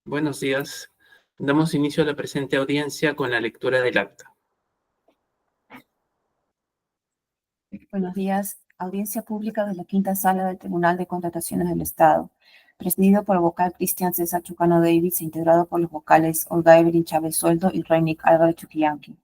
Buenos días. Damos inicio a la presente audiencia con la lectura del acta. Buenos días. Audiencia pública de la Quinta Sala del Tribunal de Contrataciones del Estado, presidido por el vocal Cristian César Chucano Davis e integrado por los vocales Olga Evelyn Chávez Sueldo y Reinik Álvarez Chuquillanqui.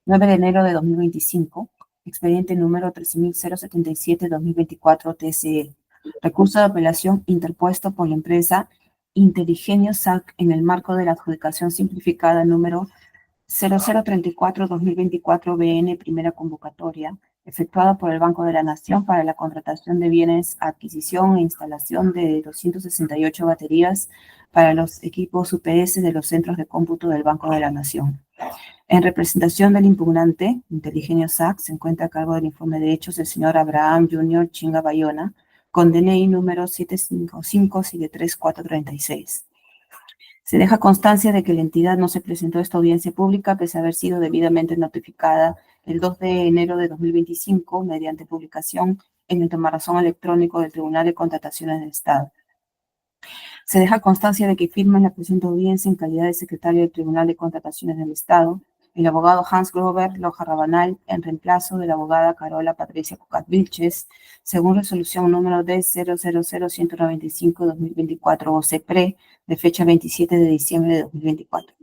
9 de enero de 2025, expediente número 13.077-2024 TSE. Recurso de apelación interpuesto por la empresa Inteligenio SAC en el marco de la adjudicación simplificada número 0034-2024 BN, primera convocatoria, efectuada por el Banco de la Nación para la contratación de bienes, adquisición e instalación de 268 baterías para los equipos UPS de los centros de cómputo del Banco de la Nación. En representación del impugnante, Inteligenio SAC, se encuentra a cargo del informe de hechos el señor Abraham Junior Chinga Bayona, con DNI número 755-73436. Se deja constancia de que la entidad no se presentó a esta audiencia pública pese a haber sido debidamente notificada el 2 de enero de 2025 mediante publicación en el tomarrazón electrónico del Tribunal de Contrataciones del Estado. Se deja constancia de que firma en la presente audiencia en calidad de secretario del Tribunal de Contrataciones del Estado el abogado Hans Grover Loja Rabanal en reemplazo de la abogada Carola Patricia Cucat Vilches, según resolución número D000195-2024 OCPRE de fecha 27 de diciembre de 2024.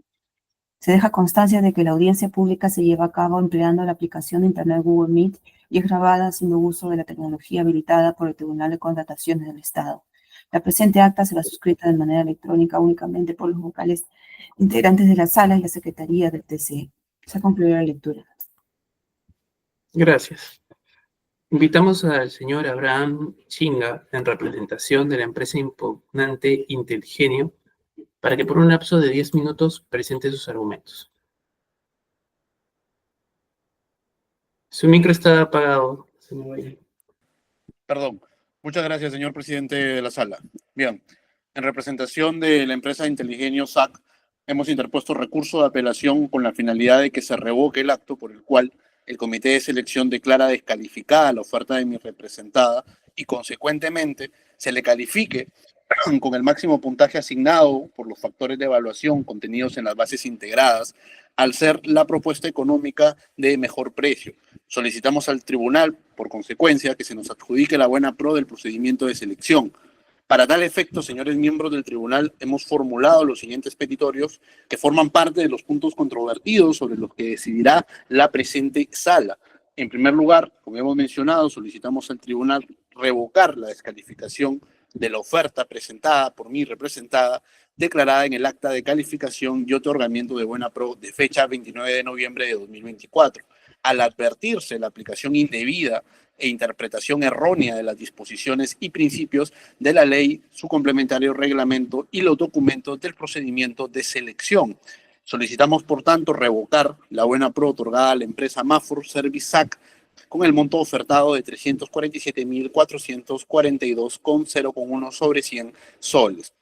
Se deja constancia de que la audiencia pública se lleva a cabo empleando la aplicación de Internet Google Meet y es grabada haciendo uso de la tecnología habilitada por el Tribunal de Contrataciones del Estado. La presente acta será suscrita de manera electrónica únicamente por los vocales integrantes de la sala y la secretaría del TCE. Se ha concluido la lectura. Gracias. Invitamos al señor Abraham Chinga, en representación de la empresa impugnante Inteligenio, para que por un lapso de 10 minutos presente sus argumentos. Su micro está apagado, señor Bayona. Perdón. Muchas gracias, señor presidente de la sala. Bien, en representación de la empresa Inteligenio SAC, hemos interpuesto recurso de apelación con la finalidad de que se revoque el acto por el cual el comité de selección declara descalificada la oferta de mi representada y, consecuentemente, se le califique con el máximo puntaje asignado por los factores de evaluación contenidos en las bases integradas, al ser la propuesta económica de mejor precio. Solicitamos al tribunal, por consecuencia, que se nos adjudique la buena pro del procedimiento de selección. Para tal efecto, señores miembros del tribunal, hemos formulado los siguientes petitorios que forman parte de los puntos controvertidos sobre los que decidirá la presente sala. En primer lugar, como hemos mencionado, solicitamos al tribunal revocar la descalificación de la oferta presentada por mi representada, declarada en el acta de calificación y otorgamiento de buena pro de fecha 29 de noviembre de 2024. Al advertirse la aplicación indebida e interpretación errónea de las disposiciones y principios de la ley, su complementario reglamento y los documentos del procedimiento de selección. Solicitamos, por tanto, revocar la buena pro otorgada a la empresa Mafor Service SAC con el monto ofertado de 347.442,0,1 sobre 100 soles.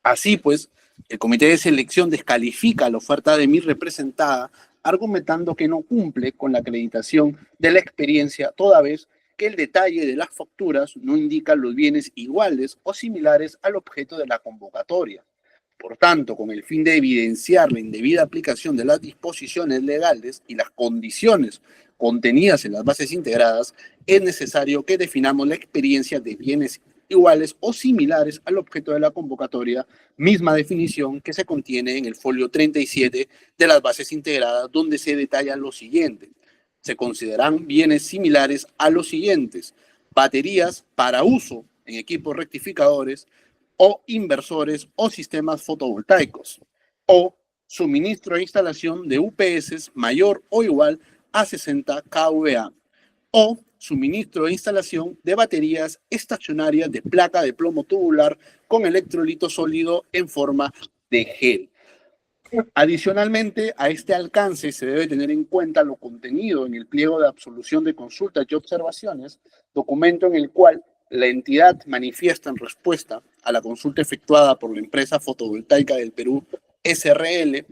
Así pues, el comité de selección descalifica la oferta de mi representada, argumentando que no cumple con la acreditación de la experiencia, toda vez que el detalle de las facturas no indica los bienes iguales o similares al objeto de la convocatoria. Por tanto, con el fin de evidenciar la indebida aplicación de las disposiciones legales y las condiciones contenidas en las bases integradas, es necesario que definamos la experiencia de bienes iguales o similares al objeto de la convocatoria, misma definición que se contiene en el folio 37 de las bases integradas, donde se detalla lo siguiente. Se consideran bienes similares a los siguientes: baterías para uso en equipos rectificadores o inversores o sistemas fotovoltaicos, o suministro e instalación de UPS mayor o igual a 60 kVA, o suministro e instalación de baterías estacionarias de placa de plomo tubular con electrolito sólido en forma de gel. Adicionalmente, a este alcance se debe tener en cuenta lo contenido en el pliego de absolución de consultas y observaciones, documento en el cual la entidad manifiesta en respuesta a la consulta efectuada por la empresa fotovoltaica del Perú, SRL,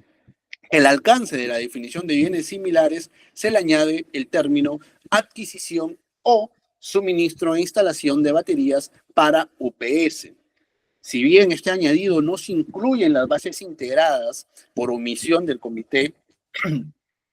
el alcance de la definición de bienes similares se le añade el término adquisición o suministro e instalación de baterías para UPS. Si bien este añadido no se incluye en las bases integradas por omisión del comité,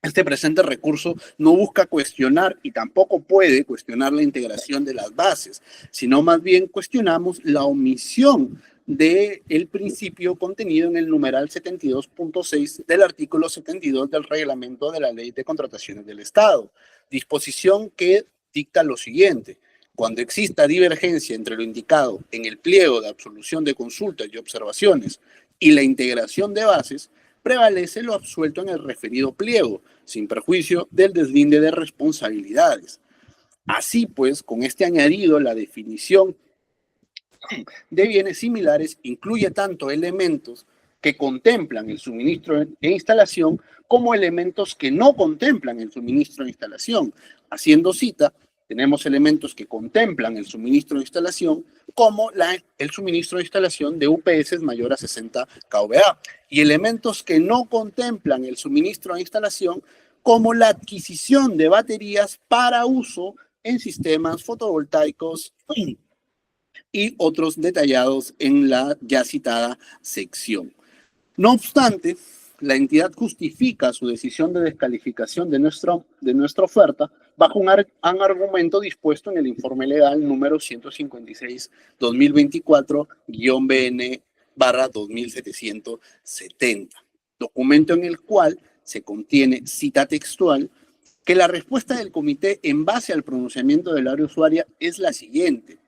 este presente recurso no busca cuestionar y tampoco puede cuestionar la integración de las bases, sino más bien cuestionamos la omisión del principio contenido en el numeral 72.6 del artículo 72 del reglamento de la Ley de Contrataciones del Estado, disposición que dicta lo siguiente: cuando exista divergencia entre lo indicado en el pliego de absolución de consultas y observaciones y la integración de bases, prevalece lo absuelto en el referido pliego, sin perjuicio del deslinde de responsabilidades. Así pues, con este añadido, la definición de bienes similares incluye tanto elementos que contemplan el suministro e instalación como elementos que no contemplan el suministro e instalación. Haciendo cita, tenemos elementos que contemplan el suministro de instalación como el suministro de instalación de UPS mayor a 60 kVA y elementos que no contemplan el suministro de instalación como la adquisición de baterías para uso en sistemas fotovoltaicos y otros detallados en la ya citada sección. No obstante, la entidad justifica su decisión de descalificación de nuestra oferta bajo un argumento dispuesto en el informe legal número 156-2024-BN/2770, documento en el cual se contiene cita textual que la respuesta del comité en base al pronunciamiento del área usuaria es la siguiente: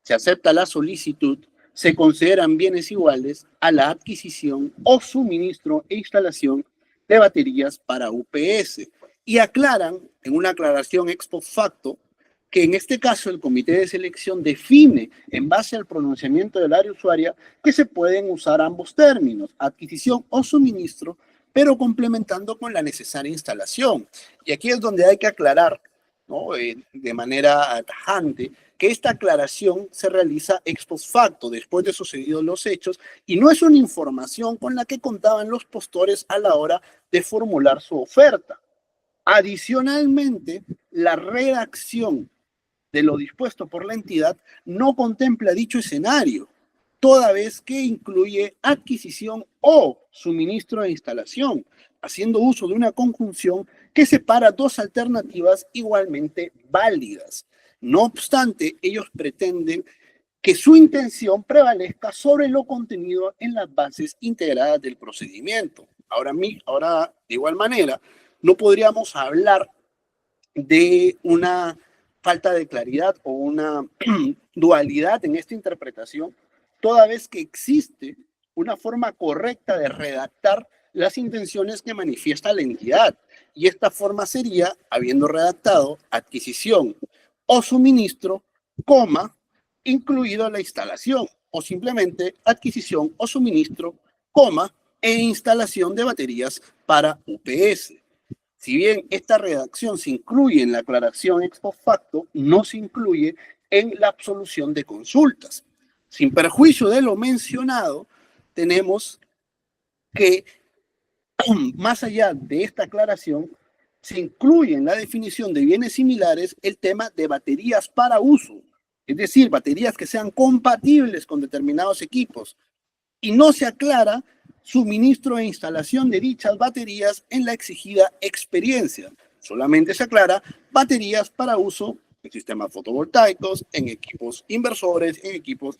se acepta la solicitud, se consideran bienes iguales a la adquisición o suministro e instalación de baterías para UPS. Y aclaran, en una aclaración ex post facto, que en este caso el comité de selección define, en base al pronunciamiento del área usuaria, que se pueden usar ambos términos, adquisición o suministro, pero complementando con la necesaria instalación. Y aquí es donde hay que aclarar, ¿no? De manera tajante, que esta aclaración se realiza ex post facto, después de sucedidos los hechos, y no es una información con la que contaban los postores a la hora de formular su oferta. Adicionalmente, la redacción de lo dispuesto por la entidad no contempla dicho escenario, toda vez que incluye adquisición o suministro de instalación, haciendo uso de una conjunción que separa dos alternativas igualmente válidas. No obstante, ellos pretenden que su intención prevalezca sobre lo contenido en las bases integradas del procedimiento. Ahora, de igual manera, no podríamos hablar de una falta de claridad o una dualidad en esta interpretación, toda vez que existe una forma correcta de redactar las intenciones que manifiesta la entidad. Y esta forma sería, habiendo redactado adquisición o suministro, coma, incluido la instalación, o simplemente adquisición o suministro, coma, e instalación de baterías para UPS. Si bien esta redacción se incluye en la aclaración ex post facto, no se incluye en la absolución de consultas. Sin perjuicio de lo mencionado, tenemos que, más allá de esta aclaración, se incluye en la definición de bienes similares el tema de baterías para uso, es decir, baterías que sean compatibles con determinados equipos, y no se aclara suministro e instalación de dichas baterías en la exigida experiencia. Solamente se aclara baterías para uso en sistemas fotovoltaicos, en equipos inversores, en equipos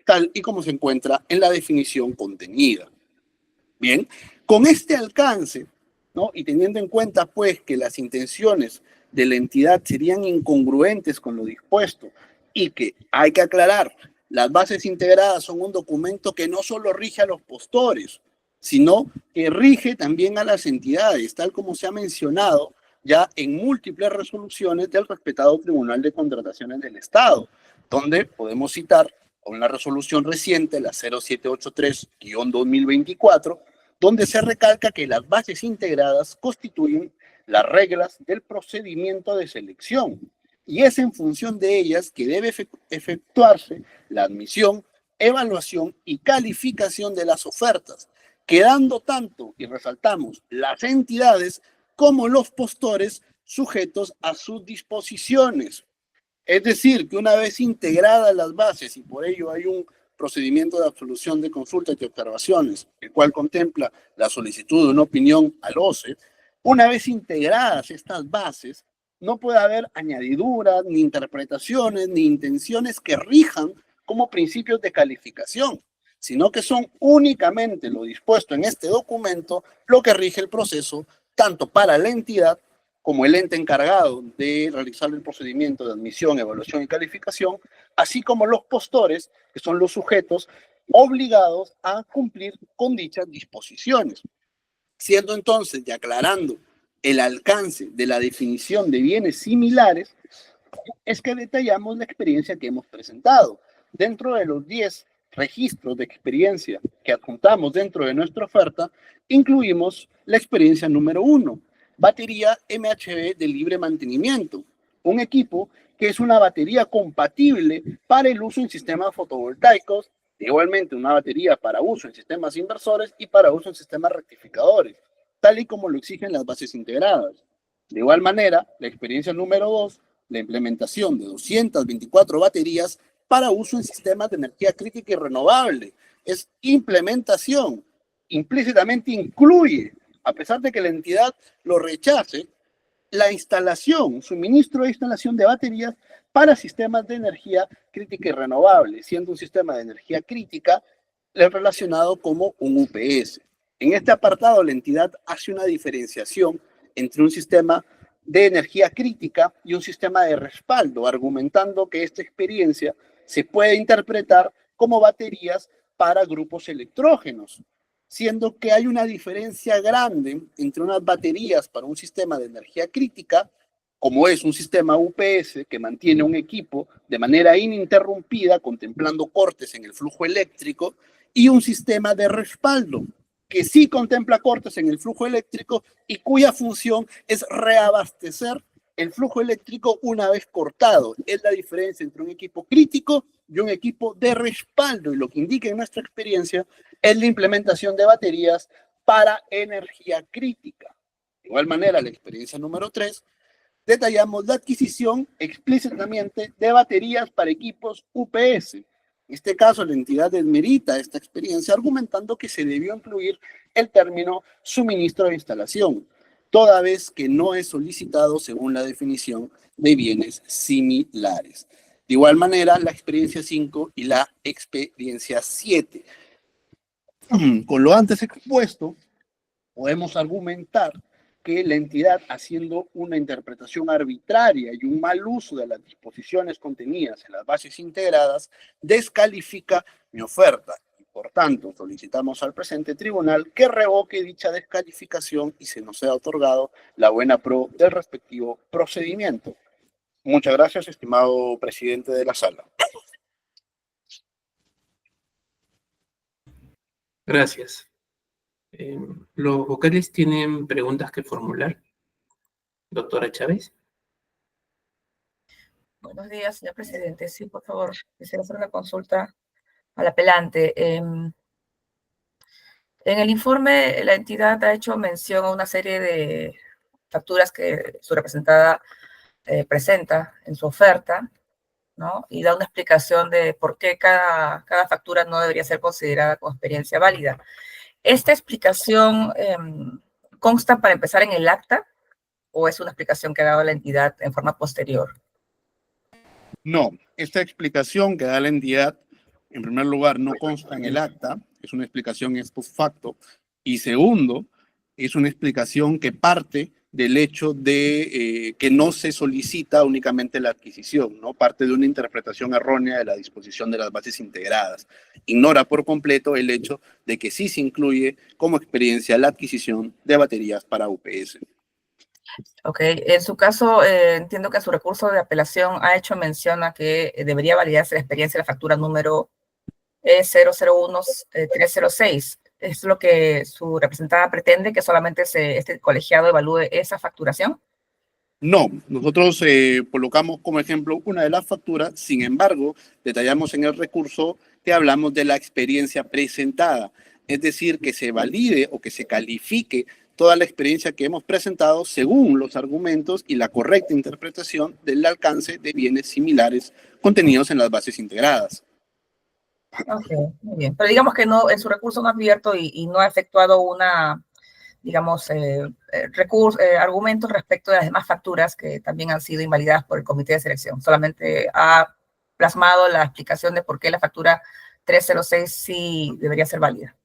tal y como se encuentra en la definición contenida. Bien, con este alcance, ¿no? Y teniendo en cuenta pues que las intenciones de la entidad serían incongruentes con lo dispuesto y que hay que aclarar, las bases integradas son un documento que no solo rige a los postores, sino que rige también a las entidades, tal como se ha mencionado ya en múltiples resoluciones del respetado Tribunal de Contrataciones del Estado, donde podemos citar una resolución reciente, la 0783-2024, donde se recalca que las bases integradas constituyen las reglas del procedimiento de selección y es en función de ellas que debe efectuarse la admisión, evaluación y calificación de las ofertas, quedando tanto, y resaltamos, las entidades como los postores sujetos a sus disposiciones. Es decir, que una vez integradas las bases y por ello hay un procedimiento de absolución de consultas y observaciones, el cual contempla la solicitud de una opinión al OCE. Una vez integradas estas bases, no puede haber añadiduras, ni interpretaciones, ni intenciones que rijan como principios de calificación, sino que son únicamente lo dispuesto en este documento lo que rige el proceso, tanto para la entidad como el ente encargado de realizar el procedimiento de admisión, evaluación y calificación, así como los postores, que son los sujetos obligados a cumplir con dichas disposiciones. Siendo entonces, y aclarando el alcance de la definición de bienes similares, es que detallamos la experiencia que hemos presentado. Dentro de los 10 registros de experiencia que adjuntamos dentro de nuestra oferta, incluimos la experiencia número 1, batería MHB de libre mantenimiento, un equipo que es una batería compatible para el uso en sistemas fotovoltaicos, igualmente una batería para uso en sistemas inversores y para uso en sistemas rectificadores, tal y como lo exigen las bases integradas. De igual manera, la experiencia número 2, la implementación de 224 baterías para uso en sistemas de energía crítica y renovable. Es implementación, implícitamente incluye, a pesar de que la entidad lo rechace, la instalación, suministro de instalación de baterías para sistemas de energía crítica y renovable, siendo un sistema de energía crítica relacionado como un UPS. En este apartado, la entidad hace una diferenciación entre un sistema de energía crítica y un sistema de respaldo, argumentando que esta experiencia se puede interpretar como baterías para grupos electrógenos, siendo que hay una diferencia grande entre unas baterías para un sistema de energía crítica, como es un sistema UPS que mantiene un equipo de manera ininterrumpida, contemplando cortes en el flujo eléctrico, y un sistema de respaldo, que sí contempla cortes en el flujo eléctrico y cuya función es reabastecer el flujo eléctrico una vez cortado. Es la diferencia entre un equipo crítico y un equipo de respaldo, y lo que indica en nuestra experiencia es la implementación de baterías para energía crítica. De igual manera, la experiencia número 3, detallamos la adquisición explícitamente de baterías para equipos UPS. En este caso, la entidad desmerita esta experiencia argumentando que se debió incluir el término suministro de instalación, toda vez que no es solicitado según la definición de bienes similares. De igual manera, la experiencia 5 y la experiencia 7. Con lo antes expuesto, podemos argumentar que la entidad, haciendo una interpretación arbitraria y un mal uso de las disposiciones contenidas en las bases integradas, descalifica mi oferta. Y por tanto, solicitamos al presente tribunal que revoque dicha descalificación y se nos sea otorgado la buena pro del respectivo procedimiento. Muchas gracias, estimado presidente de la sala. Gracias. Los vocales tienen preguntas que formular. Doctora Chávez. Buenos días, señor presidente. Sí, por favor, quisiera hacer una consulta al apelante. En el informe, la entidad ha hecho mención a una serie de facturas que su representada presenta en su oferta, ¿no? Y da una explicación de por qué cada factura no debería ser considerada como experiencia válida. ¿Esta explicación consta para empezar en el acta o es una explicación que ha dado la entidad en forma posterior? No, esta explicación que da la entidad, en primer lugar, no consta en el acta, es una explicación ex post facto, y segundo, es una explicación que parte del hecho de que no se solicita únicamente la adquisición, ¿no? Parte de una interpretación errónea de la disposición de las bases integradas. Ignora por completo el hecho de que sí se incluye como experiencia la adquisición de baterías para UPS. Ok, en su caso, entiendo que en su recurso de apelación ha hecho mención a que debería validarse la experiencia de la factura número 001306. ¿Es lo que su representada pretende, que solamente este colegiado evalúe esa facturación? No, nosotros colocamos como ejemplo una de las facturas, sin embargo, detallamos en el recurso que hablamos de la experiencia presentada, es decir, que se valide o que se califique toda la experiencia que hemos presentado según los argumentos y la correcta interpretación del alcance de bienes similares contenidos en las bases integradas. Ok, muy bien. Pero digamos que no, en su recurso no ha abierto y no ha efectuado una, digamos, argumentos respecto de las demás facturas que también han sido invalidadas por el comité de selección. Solamente ha plasmado la explicación de por qué la factura 306 sí debería ser válida.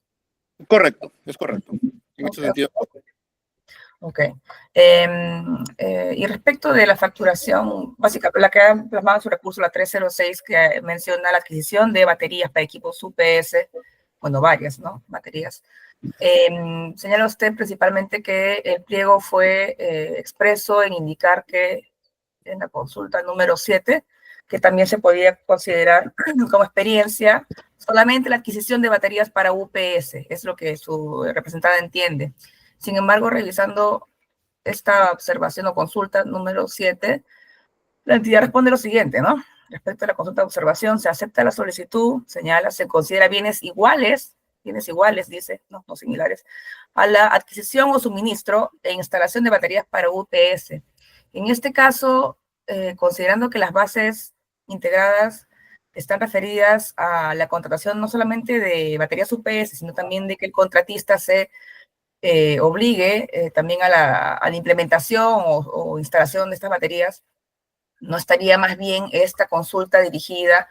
Correcto, es correcto. En ese Ok, sentido, ok. Y respecto de la facturación, básicamente, la que ha plasmado en su recurso, la 306, que menciona la adquisición de baterías para equipos UPS, bueno, varias, ¿no? Baterías. Señala usted principalmente que el pliego fue expreso en indicar que en la consulta número 7, que también se podía considerar como experiencia solamente la adquisición de baterías para UPS, es lo que su representada entiende. Sin embargo, revisando esta observación o consulta número 7, la entidad responde lo siguiente, ¿no? Respecto a la consulta de observación, se acepta la solicitud, señala, se considera bienes iguales, dice, no, no similares, a la adquisición o suministro e instalación de baterías para UPS. En este caso, considerando que las bases integradas están referidas a la contratación no solamente de baterías UPS, sino también de que el contratista se obligue también a la implementación o instalación de estas baterías, ¿no estaría más bien esta consulta dirigida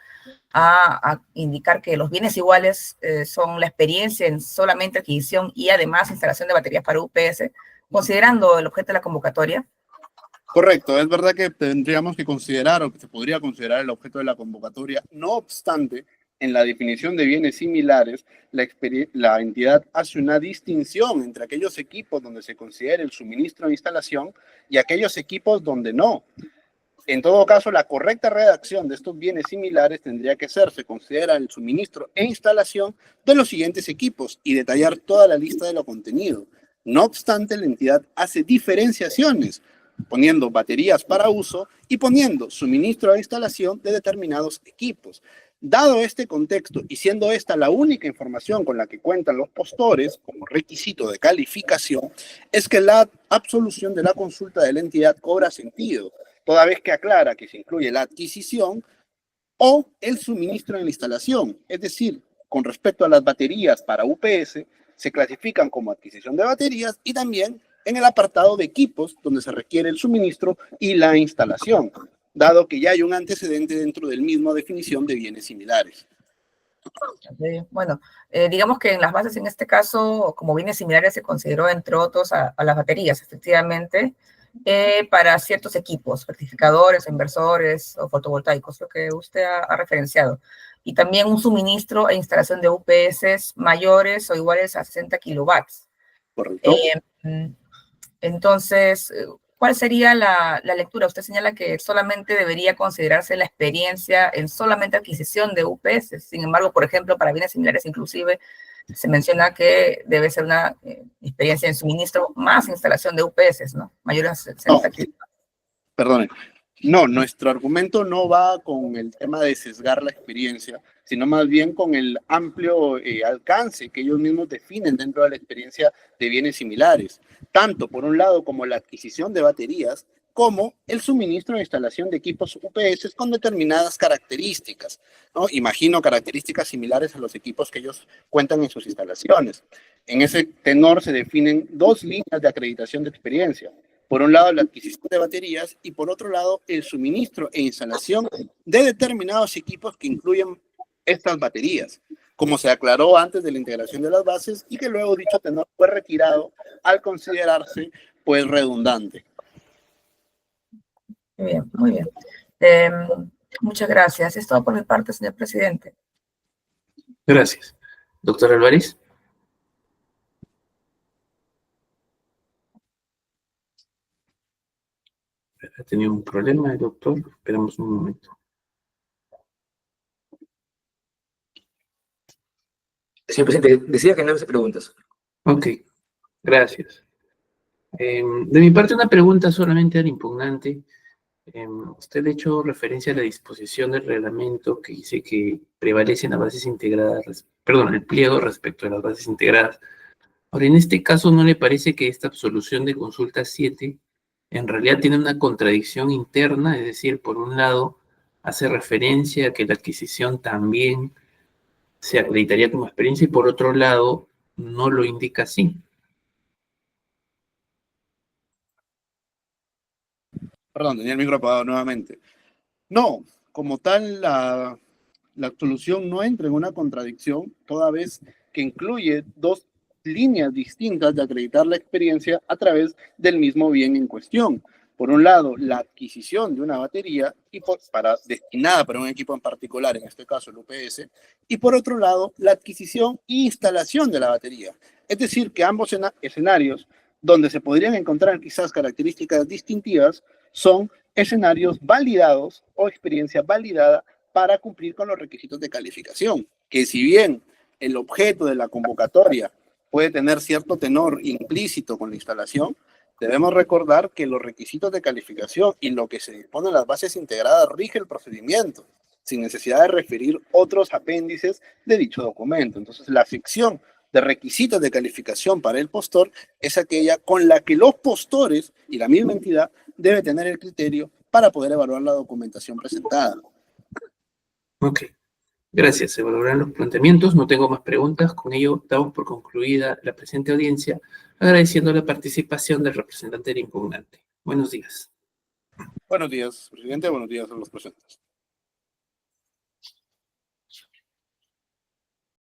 a indicar que los bienes iguales son la experiencia en solamente adquisición y además instalación de baterías para UPS, considerando el objeto de la convocatoria? correcto, es verdad que tendríamos que considerar o que se podría considerar el objeto de la convocatoria. No obstante, en la definición de bienes similares, la entidad hace una distinción entre aquellos equipos donde se considera el suministro de instalación y aquellos equipos donde no. En todo caso, la correcta redacción de estos bienes similares tendría que ser, se considera el suministro e instalación de los siguientes equipos y detallar toda la lista de lo contenido. No obstante, la entidad hace diferenciaciones, poniendo baterías para uso y poniendo suministro e instalación de determinados equipos. Dado este contexto y siendo esta la única información con la que cuentan los postores como requisito de calificación, es que la absolución de la consulta de la entidad cobra sentido, toda vez que aclara que se incluye la adquisición o el suministro en la instalación. Es decir, con respecto a las baterías para UPS, se clasifican como adquisición de baterías y también en el apartado de equipos, donde se requiere el suministro y la instalación, dado que ya hay un antecedente dentro del mismo definición de bienes similares. Bueno, digamos que en las bases, en este caso, como bienes similares, se consideró, entre otros, a las baterías, efectivamente, para ciertos equipos, rectificadores, inversores o fotovoltaicos, lo que usted ha referenciado. Y también un suministro e instalación de UPS mayores o iguales a 60 kilowatts. ¿Correcto? Entonces, ¿cuál sería la lectura? Usted señala que solamente debería considerarse la experiencia en solamente adquisición de UPS. Sin embargo, por ejemplo, para bienes similares inclusive, se menciona que debe ser una experiencia en suministro más instalación de UPS, ¿no? Mayores a 60 kilowatts. Perdone. No, nuestro argumento no va con el tema de sesgar la experiencia, sino más bien con el amplio alcance que ellos mismos definen dentro de la experiencia de bienes similares, tanto por un lado como la adquisición de baterías, como el suministro e instalación de equipos UPS con determinadas características, ¿no? Imagino características similares a los equipos que ellos cuentan en sus instalaciones. En ese tenor se definen dos líneas de acreditación de experiencia. Por un lado, la adquisición de baterías y por otro lado, el suministro e instalación de determinados equipos que incluyen estas baterías, como se aclaró antes de la integración de las bases y que luego dicho tenor fue retirado al considerarse pues redundante. Muy bien, muy bien. Muchas gracias. Es todo por mi parte, señor presidente. Gracias. Doctor Álvarez. Ha tenido un problema el doctor. Esperamos un momento. Señor presidente, decía que no hace preguntas. Ok, gracias. De mi parte, una pregunta solamente al impugnante. Usted ha hecho referencia a la disposición del reglamento que dice que prevalecen las bases integradas, perdón, el pliego respecto a las bases integradas. Ahora, en este caso, ¿no le parece que esta absolución de consulta 7 en realidad tiene una contradicción interna? Es decir, por un lado, hace referencia a que la adquisición también se acreditaría como experiencia y por otro lado no lo indica así. Perdón, tenía el micro apagado nuevamente. No, como tal, la absolución no entra en una contradicción, toda vez que incluye dos líneas distintas de acreditar la experiencia a través del mismo bien en cuestión. Por un lado, la adquisición de una batería destinada para un equipo en particular, en este caso el UPS, y por otro lado, la adquisición e instalación de la batería. Es decir, que ambos escenarios, donde se podrían encontrar quizás características distintivas, son escenarios validados o experiencia validada para cumplir con los requisitos de calificación, que si bien el objeto de la convocatoria puede tener cierto tenor implícito con la instalación, debemos recordar que los requisitos de calificación y lo que se dispone en las bases integradas rige el procedimiento, sin necesidad de referir otros apéndices de dicho documento. Entonces, la sección de requisitos de calificación para el postor es aquella con la que los postores y la misma entidad debe tener el criterio para poder evaluar la documentación presentada. Ok, gracias. Se evaluarán los planteamientos. No tengo más preguntas. Con ello, damos por concluida la presente audiencia, agradeciendo la participación del representante del impugnante. Buenos días. Buenos días, presidente. Buenos días a los presentes.